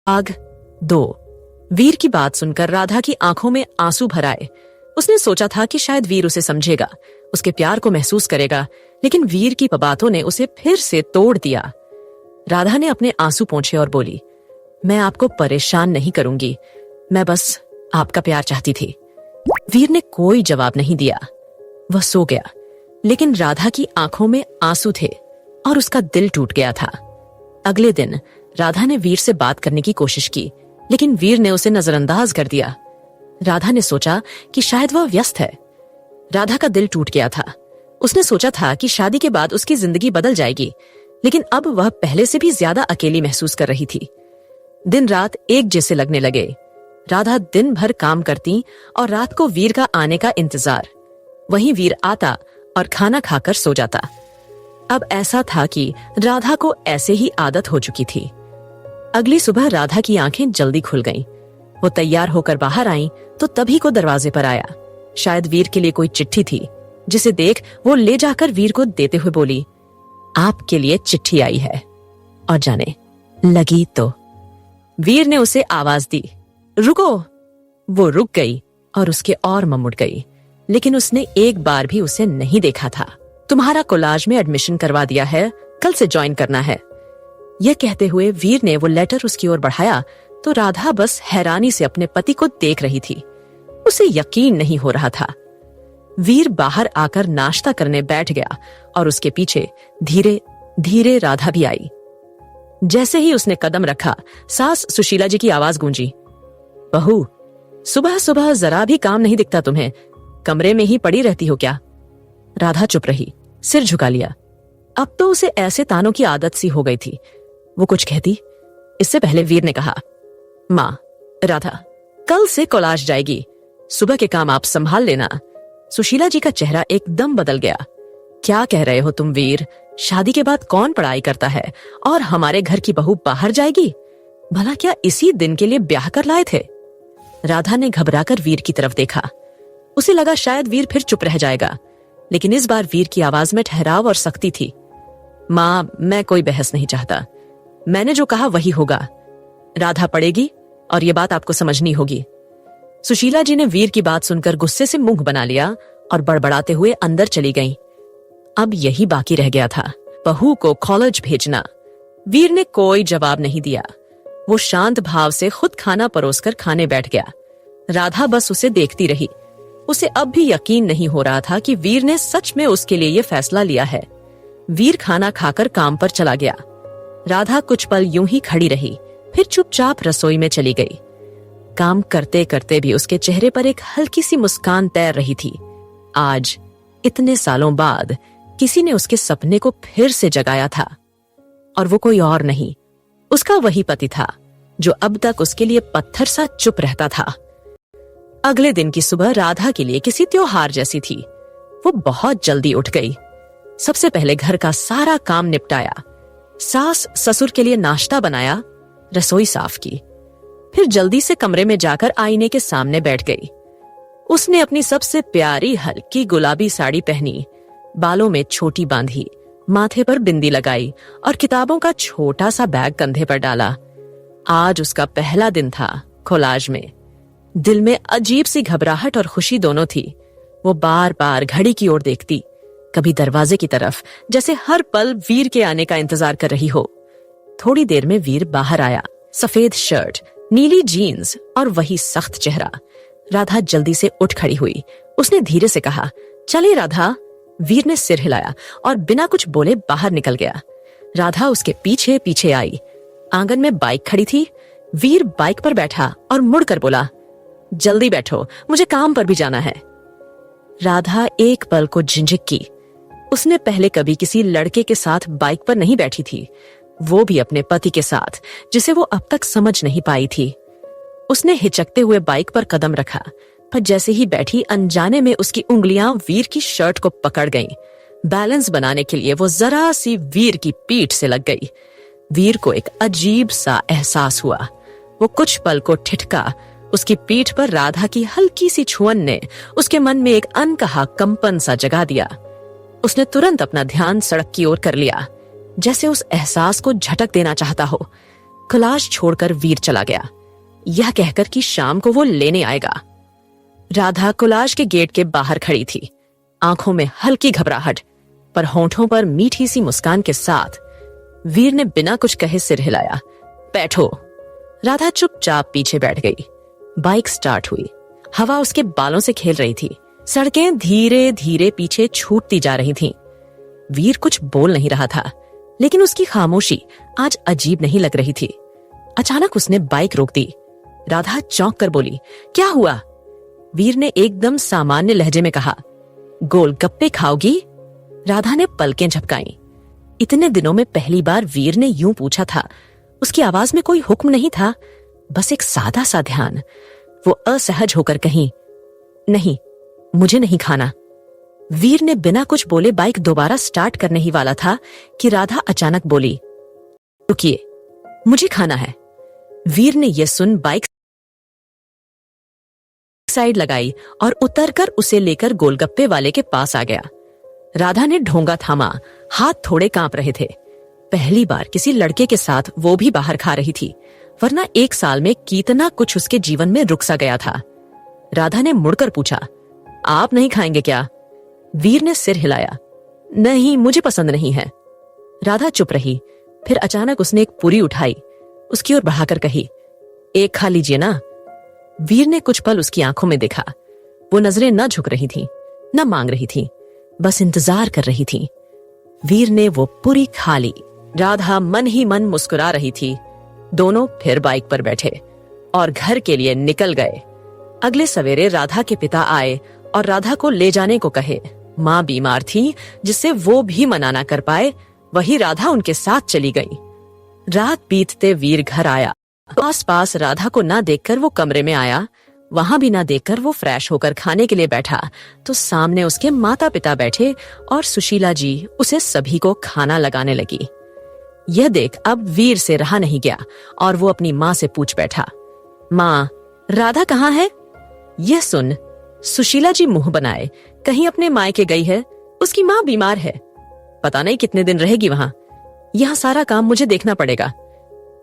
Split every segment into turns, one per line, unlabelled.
भाग 2। वीर की बात सुनकर राधा की आंखों में आंसू भर आए। उसने सोचा था कि शायद वीर उसे समझेगा, उसके प्यार को महसूस करेगा, लेकिन वीर की बातों ने उसे फिर से तोड़ दिया। राधा ने अपने आंसू पोंछे और बोली, मैं आपको परेशान नहीं करूंगी, मैं बस आपका प्यार चाहती थी। वीर ने कोई जवाब नहीं दिया। वह सो गया, लेकिन राधा की आंखों में आंसू थे और उसका दिल टूट गया था। अगले दिन राधा ने वीर से बात करने की कोशिश की, लेकिन वीर ने उसे नजरअंदाज कर दिया। राधा ने सोचा कि शायद वह व्यस्त है। राधा का दिल टूट गया था। उसने सोचा था कि शादी के बाद उसकी जिंदगी बदल जाएगी, लेकिन अब वह पहले से भी ज्यादा अकेली महसूस कर रही थी। दिन रात एक जैसे लगने लगे। राधा दिन भर काम करती और रात को वीर का आने का इंतजार। वहीं वीर आता और खाना खाकर सो जाता। अब ऐसा था कि राधा को ऐसे ही आदत हो चुकी थी। अगली सुबह राधा की आंखें जल्दी खुल गईं। वो तैयार होकर बाहर आई तो तभी को दरवाजे पर आया। शायद वीर के लिए कोई चिट्ठी थी, जिसे देख वो ले जाकर वीर को देते हुए बोली, आपके लिए चिट्ठी आई है। और जाने लगी तो वीर ने उसे आवाज दी, रुको। वो रुक गई और उसके और ममुड़ गई, लेकिन उसने एक बार भी उसे नहीं देखा था। तुम्हारा कॉलेज में एडमिशन करवा दिया है, कल से ज्वाइन करना है। यह कहते हुए वीर ने वो लेटर उसकी ओर बढ़ाया तो राधा बस हैरानी से अपने पति को देख रही थी। उसे यकीन नहीं हो रहा था। वीर बाहर आकर नाश्ता करने बैठ गया और उसके पीछे धीरे धीरे राधा भी आई। जैसे ही उसने कदम रखा, सास सुशीला जी की आवाज गूंजी, बहू, सुबह सुबह जरा भी काम नहीं दिखता तुम्हें, कमरे में ही पड़ी रहती हो क्या? राधा चुप रही, सिर झुका लिया। अब तो उसे ऐसे तानों की आदत सी हो गई थी। वो कुछ कहती, इससे पहले वीर ने कहा, माँ, राधा कल से कॉलेज जाएगी, सुबह के काम आप संभाल लेना। सुशीला जी का चेहरा एकदम बदल गया। क्या कह रहे हो तुम वीर? शादी के बाद कौन पढ़ाई करता है और हमारे घर की बहू बाहर जाएगी? भला क्या इसी दिन के लिए ब्याह कर लाए थे? राधा ने घबराकर वीर की तरफ देखा। उसे लगा शायद वीर फिर चुप रह जाएगा, लेकिन इस बार वीर की आवाज में ठहराव और सख्ती थी। माँ, मैं कोई बहस नहीं चाहता, मैंने जो कहा वही होगा। राधा पढ़ेगी और ये बात आपको समझनी होगी। सुशीला जी ने वीर की बात सुनकर गुस्से से मुंह बना लिया और बड़बड़ाते हुए अंदर चली गईं। अब यही बाकी रह गया था, बहू को कॉलेज भेजना। वीर ने कोई जवाब नहीं दिया। वो शांत भाव से खुद खाना परोसकर खाने बैठ गया। राधा बस उसे देखती रही। उसे अब भी यकीन नहीं हो रहा था कि वीर ने सच में उसके लिए ये फैसला लिया है। वीर खाना खाकर काम पर चला गया। राधा कुछ पल यूं ही खड़ी रही, फिर चुपचाप रसोई में चली गई। काम करते करते भी उसके चेहरे पर एक हल्की सी मुस्कान तैर रही थी। आज इतने सालों बाद किसी ने उसके सपने को फिर से जगाया था, और वो कोई और नहीं, उसका वही पति था जो अब तक उसके लिए पत्थर सा चुप रहता था। अगले दिन की सुबह राधा के लिए किसी त्योहार जैसी थी। वो बहुत जल्दी उठ गई। सबसे पहले घर का सारा काम निपटाया। सास ससुर के लिए नाश्ता बनाया, रसोई साफ की, फिर जल्दी से कमरे में जाकर आईने के सामने बैठ गई। उसने अपनी सबसे प्यारी हल्की गुलाबी साड़ी पहनी, बालों में छोटी बांधी, माथे पर बिंदी लगाई और किताबों का छोटा सा बैग कंधे पर डाला। आज उसका पहला दिन था कॉलेज में। दिल में अजीब सी घबराहट और खुशी दोनों थी। वो बार बार घड़ी की ओर देखती, कभी दरवाजे की तरफ, जैसे हर पल वीर के आने का इंतजार कर रही हो। थोड़ी देर में वीर बाहर आया, सफेद शर्ट, नीली जीन्स और वही सख्त चेहरा। राधा जल्दी से उठ खड़ी हुई। उसने धीरे से कहा, चलिए राधा। वीर ने सिर हिलाया और बिना कुछ बोले बाहर निकल गया। राधा उसके पीछे पीछे आई। आंगन में बाइक खड़ी थी। वीर बाइक पर बैठा और मुड़कर बोला, जल्दी बैठो, मुझे काम पर भी जाना है। राधा एक पल को झिझकी। उसने पहले कभी किसी लड़के के साथ बाइक पर नहीं बैठी थी, वो भी अपने पति के साथ, जिसे वो अब तक समझ नहीं पाई थी। उसने हिचकते हुए बाइक पर कदम रखा, पर जैसे ही बैठी, अनजाने में उसकी उंगलियां वीर की शर्ट को पकड़ गईं। बैलेंस बनाने के लिए वो जरा सी वीर की पीठ से लग गई। वीर को एक अजीब सा एहसास हुआ। वो कुछ पल को ठिठका। उसकी पीठ पर राधा की हल्की सी छुअन ने उसके मन में एक अनकहा कंपन सा जगा दिया। उसने तुरंत अपना ध्यान सड़क की ओर कर लिया, जैसे उस एहसास को झटक देना चाहता हो। कैलाश छोड़कर वीर चला गया, यह कहकर कि शाम को वो लेने आएगा। राधा कैलाश के गेट के बाहर खड़ी थी, आंखों में हल्की घबराहट पर होंठों पर मीठी सी मुस्कान के साथ। वीर ने बिना कुछ कहे सिर हिलाया। बैठो। राधा चुपचाप पीछे बैठ गई। बाइक स्टार्ट हुई। हवा उसके बालों से खेल रही थी। सड़कें धीरे धीरे पीछे छूटती जा रही थीं। वीर कुछ बोल नहीं रहा था, लेकिन उसकी खामोशी आज अजीब नहीं लग रही थी। अचानक उसने बाइक रोक दी। राधा चौंक कर बोली, क्या हुआ? वीर ने एकदम सामान्य लहजे में कहा, गोलगप्पे खाओगी? राधा ने पलकें झपकाईं। इतने दिनों में पहली बार वीर ने यूं पूछा था। उसकी आवाज में कोई हुक्म नहीं था, बस एक सादा सा ध्यान। वो असहज होकर कहीं, नहीं, मुझे नहीं खाना। वीर ने बिना कुछ बोले बाइक दोबारा स्टार्ट करने ही वाला था कि राधा अचानक बोली, रुकिए, मुझे खाना है। वीर ने यह सुन बाइक साइड लगाई और उतरकर उसे लेकर गोलगप्पे वाले के पास आ गया। राधा ने ढोंगा थामा, हाथ थोड़े कांप रहे थे। पहली बार किसी लड़के के साथ वो भी बाहर खा रही थी, वरना 1 साल में कितना कुछ उसके जीवन में रुक सा गया था। राधा ने मुड़कर पूछा, आप नहीं खाएंगे क्या? वीर ने सिर हिलाया, नहीं, मुझे पसंद नहीं है। राधा चुप रही। फिर अचानक उसने एक पूरी उठाई, उसकी ओर बढ़ाकर कही, एक खा लीजिए ना। वीर ने कुछ पल उसकी आंखों में देखा। वो नजरें न झुक रही थीं, न मांग रही थीं, बस इंतजार कर रही थीं। वीर ने वो पूरी खा ली। राधा मन ही मन मुस्कुरा रही थी। दोनों फिर बाइक पर बैठे और घर के लिए निकल गए। अगले सवेरे राधा के पिता आए और राधा को ले जाने को कहे। माँ बीमार थी, जिससे वो भी मना ना कर पाए, वही राधा उनके साथ चली गई। रात बीतते वीर घर आया। आस पास राधा को ना देखकर वो कमरे में आया। वहां भी ना देखकर वो फ्रेश होकर खाने के लिए बैठा तो सामने उसके माता पिता बैठे और सुशीला जी उसे सभी को खाना लगाने लगी। यह देख अब वीर से रहा नहीं गया और वो अपनी माँ से पूछ बैठा, माँ, राधा कहाँ है? यह सुन सुशीला जी मुंह बनाए, कहीं अपने मायके गई है, उसकी माँ बीमार है, पता नहीं कितने दिन रहेगी वहां, यह सारा काम मुझे देखना पड़ेगा।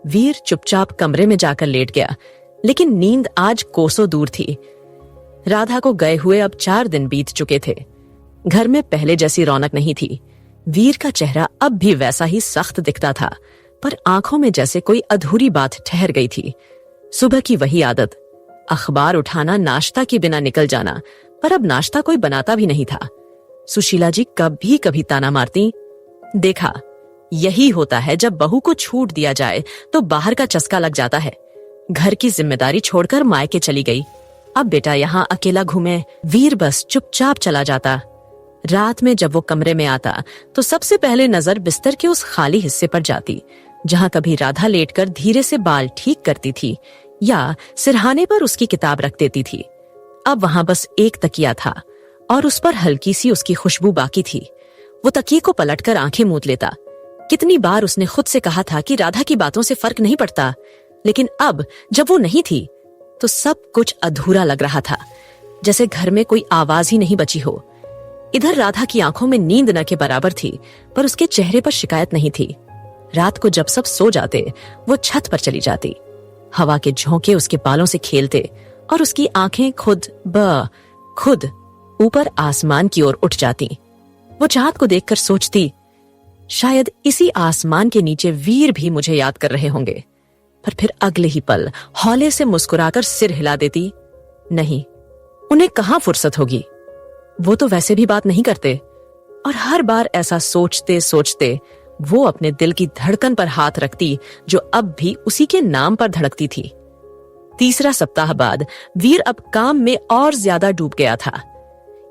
वीर चुपचाप कमरे में जाकर लेट गया, लेकिन नींद आज कोसों दूर थी। राधा को गए हुए अब 4 दिन बीत चुके थे। घर में पहले जैसी रौनक नहीं थी। वीर का चेहरा अब भी वैसा ही सख्त दिखता था, पर आंखों में जैसे कोई अधूरी बात ठहर गई थी। सुबह की वही आदत, अखबार उठाना, नाश्ता के बिना निकल जाना, पर अब नाश्ता कोई बनाता भी नहीं था। सुशीला जी कभी कभी ताना मारती, देखा, यही होता है जब बहू को छूट दिया जाए तो बाहर का चस्का लग जाता है। घर की जिम्मेदारी छोड़कर मायके चली गई, अब बेटा यहाँ अकेला घूमे। वीर बस चुपचाप चला जाता। रात में जब वो कमरे में आता तो सबसे पहले नजर बिस्तर के उस खाली हिस्से पर जाती जहां कभी राधा लेटकर धीरे से बाल ठीक करती थी या सिरहाने पर उसकी किताब रख देती थी। अब वहां बस एक तकिया था और उस पर हल्की सी उसकी खुशबू बाकी थी। वो तकिए को पलटकर आंखें मूंद लेता। कितनी बार उसने खुद से कहा था कि राधा की बातों से फर्क नहीं पड़ता, लेकिन अब जब वो नहीं थी तो सब कुछ अधूरा लग रहा था, जैसे घर में कोई आवाज ही नहीं बची हो। इधर राधा की आंखों में नींद न के बराबर थी, पर उसके चेहरे पर शिकायत नहीं थी। रात को जब सब सो जाते वो छत पर चली जाती। हवा के झोंके उसके बालों से खेलते और उसकी आंखें खुद ऊपर आसमान की ओर उठ जाती। वो चांद को देखकर सोचती, शायद इसी आसमान के नीचे वीर भी मुझे याद कर रहे होंगे। पर फिर अगले ही पल हौले से मुस्कुराकर सिर हिला देती, नहीं, उन्हें कहां फुर्सत होगी, वो तो वैसे भी बात नहीं करते। और हर बार ऐसा सोचते सोचते वो अपने दिल की धड़कन पर हाथ रखती जो अब भी उसी के नाम पर धड़कती थी। 3 सप्ताह बाद वीर अब काम में और ज्यादा डूब गया था।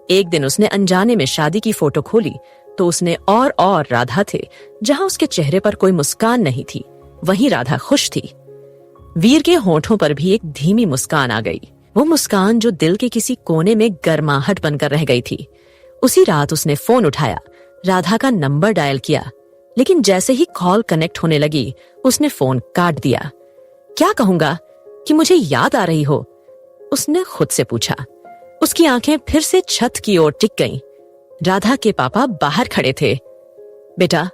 एक दिन उसने अनजाने में शादी की फोटो खोली तो उसने और राधा थे। जहां उसके चेहरे पर कोई मुस्कान नहीं थी, वहीं राधा खुश थी। वीर के होठों पर भी एक धीमी मुस्कान आ गई, वो मुस्कान जो दिल के किसी कोने में गर्माहट बनकर रह गई थी। उसी रात उसने फोन उठाया, राधा का नंबर डायल किया, लेकिन जैसे ही कॉल कनेक्ट होने लगी उसने फोन काट दिया। क्या कहूंगा कि मुझे याद आ रही हो, उसने खुद से पूछा। उसकी आंखें फिर से छत की ओर टिक गईं। राधा के पापा बाहर खड़े थे। बेटा,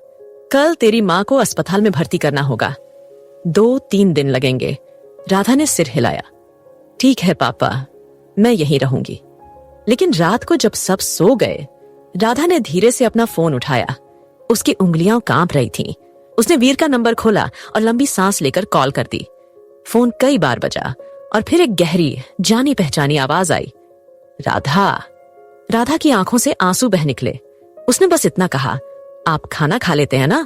कल तेरी माँ को अस्पताल में भर्ती करना होगा। 2-3 दिन लगेंगे। राधा ने सिर हिलाया। ठीक है पापा, मैं यहीं रहूंगी। लेकिन रात को जब सब सो गए, राधा ने धीरे से अपना फोन उठाया। उसकी उंगलियां कांप रही थीं। उसने वीर का नंबर खोला और लंबी सांस लेकर कॉल कर दी। फोन कई बार बजा और फिर एक गहरी, जानी पहचानी आवाज आई। राधा। राधा की आंखों से आंसू बह निकले। उसने बस इतना कहा, आप खाना खा लेते हैं ना?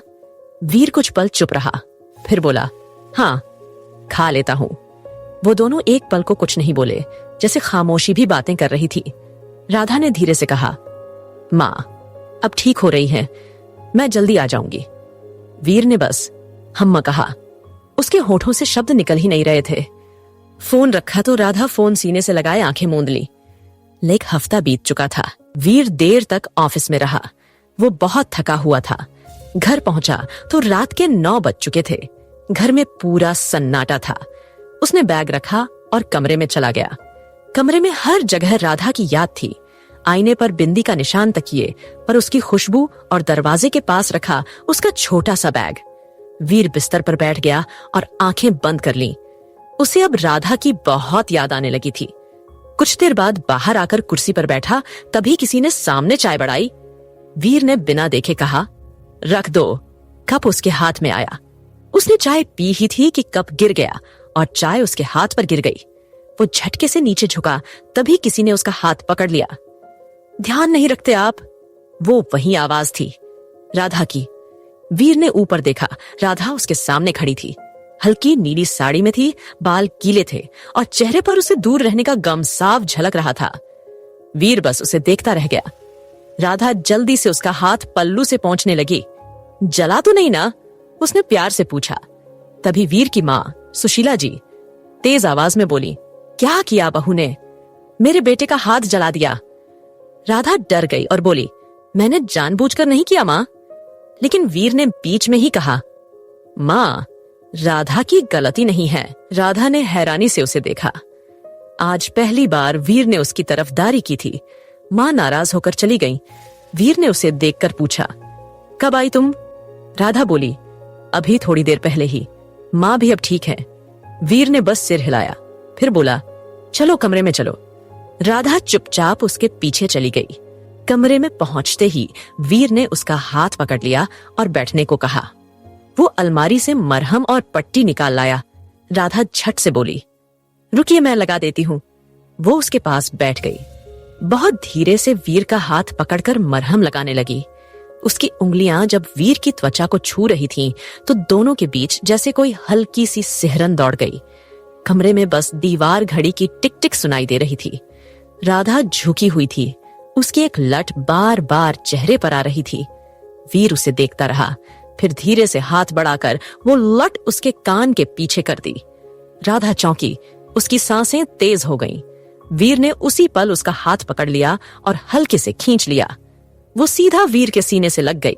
वीर कुछ पल चुप रहा, फिर बोला, हाँ खा लेता हूं। वो दोनों एक पल को कुछ नहीं बोले, जैसे खामोशी भी बातें कर रही थी। राधा ने धीरे से कहा, मां अब ठीक हो रही हैं, मैं जल्दी आ जाऊंगी। वीर ने बस हम्मा कहा। उसके होठों से शब्द निकल ही नहीं रहे थे। फोन रखा तो राधा फोन सीने से लगाए आंखें मूंद ली। एक हफ्ता बीत चुका था। वीर देर तक ऑफिस में रहा। वो बहुत थका हुआ था। घर पहुंचा तो रात के 9 बज चुके थे। घर में पूरा सन्नाटा था। उसने बैग रखा और कमरे में चला गया। कमरे में हर जगह राधा की याद थी। आईने पर बिंदी का निशान तकिए पर उसकी खुशबू और दरवाजे के पास रखा उसका छोटा सा बैग। वीर बिस्तर पर बैठ गया और आंखें बंद कर लीं। उसे अब राधा की बहुत याद आने लगी थी। कुछ देर बाद बाहर आकर कुर्सी पर बैठा, तभी किसी ने सामने चाय बढ़ाई। वीर ने बिना देखे कहा, रख दो। कप उसके हाथ में आया। उसने चाय पी ही थी कि कप गिर गया और चाय उसके हाथ पर गिर गई। वो झटके से नीचे झुका, तभी किसी ने उसका हाथ पकड़ लिया। ध्यान नहीं रखते आप? वो वही आवाज थी, राधा की। वीर ने ऊपर देखा। राधा उसके सामने खड़ी थी। हल्की नीली साड़ी में थी, बाल गीले थे और चेहरे पर उसे दूर रहने का गम साफ झलक रहा था। वीर बस उसे देखता रह गया। राधा जल्दी से उसका हाथ पल्लू से पोंछने लगी। जला तो नहीं ना? उसने प्यार से पूछा। तभी वीर की मां सुशीला जी तेज आवाज में बोली, क्या किया बहू ने? मेरे बेटे का हाथ जला दिया। राधा डर गई और बोली, मैंने जानबूझकर नहीं किया मां। लेकिन वीर ने बीच में ही कहा, मां राधा की गलती नहीं है। राधा ने हैरानी से उसे देखा। आज पहली बार वीर ने उसकी तरफदारी की थी। मां नाराज होकर चली गई। वीर ने उसे देखकर पूछा, कब आई तुम? राधा बोली, अभी थोड़ी देर पहले ही। मां भी अब ठीक है। वीर ने बस सिर हिलाया, फिर बोला, चलो कमरे में चलो। राधा चुपचाप उसके पीछे चली गई। कमरे में पहुंचते ही वीर ने उसका हाथ पकड़ लिया और बैठने को कहा। वो अलमारी से मरहम और पट्टी निकाल लाया। राधा झट से बोली, रुकिए मैं लगा देती हूं। वो उसके पास बैठ गई। बहुत धीरे से वीर का हाथ पकड़कर मरहम लगाने लगी। उसकी उंगलियां जब वीर की त्वचा को छू रही थीं, तो दोनों के बीच जैसे कोई हल्की सी सिहरन दौड़ गई। कमरे में बस दीवार घड़ी की टिक टिक सुनाई दे रही थी। राधा झुकी हुई थी। उसकी एक लट बार बार चेहरे पर आ रही थी। वीर उसे देखता रहा, फिर धीरे से हाथ बढ़ाकर वो लट उसके कान के पीछे कर दी। राधा चौंकी। उसकी सांसें तेज हो गईं। वीर ने उसी पल उसका हाथ पकड़ लिया और हल्के से खींच लिया। वो सीधा वीर के सीने से लग गई।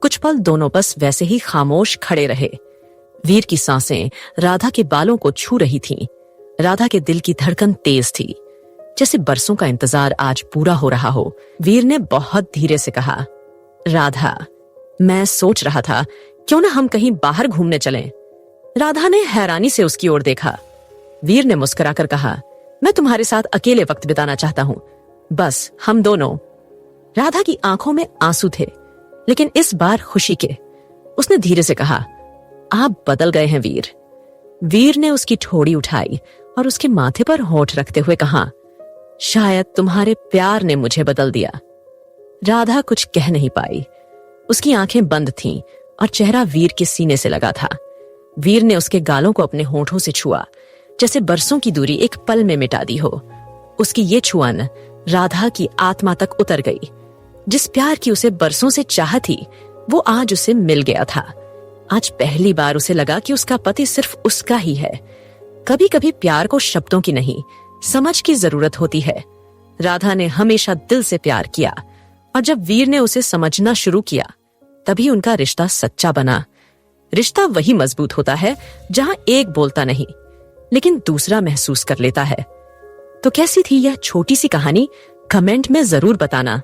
कुछ पल दोनों बस वैसे ही खामोश खड़े रहे। वीर की सांसें राधा के बालों को छू रही थीं। राधा के दिल की धड़कन तेज थी, जैसे बरसों का इंतजार आज पूरा हो रहा हो। वीर ने बहुत धीरे से कहा, राधा मैं सोच रहा था क्यों ना हम कहीं बाहर घूमने चलें। राधा ने हैरानी से उसकी ओर देखा। वीर ने मुस्कुराकर कहा, मैं तुम्हारे साथ अकेले वक्त बिताना चाहता हूं, बस हम दोनों। राधा की आंखों में आंसू थे, लेकिन इस बार खुशी के। उसने धीरे से कहा, आप बदल गए हैं वीर। वीर ने उसकी ठोड़ी उठाई और उसके माथे पर होठ रखते हुए कहा, शायद तुम्हारे प्यार ने मुझे बदल दिया। राधा कुछ कह नहीं पाई। उसकी आंखें बंद थीं और चेहरा वीर के सीने से लगा था। वीर ने उसके गालों को अपने होठों से छुआ, जैसे बरसों की दूरी एक पल में मिटा दी हो। उसकी ये छुअन राधा की आत्मा तक उतर गई। जिस प्यार की उसे बरसों से चाह थी, वो आज उसे मिल गया था। आज पहली बार उसे लगा कि उसका पति सिर्फ उसका ही है। कभी कभी प्यार को शब्दों की नहीं, समझ की जरूरत होती है। राधा ने हमेशा दिल से प्यार किया, और जब वीर ने उसे समझना शुरू किया, तभी उनका रिश्ता सच्चा बना। रिश्ता वही मजबूत होता है जहां एक बोलता नहीं, लेकिन दूसरा महसूस कर लेता है। तो कैसी थी यह छोटी सी कहानी? कमेंट में जरूर बताना।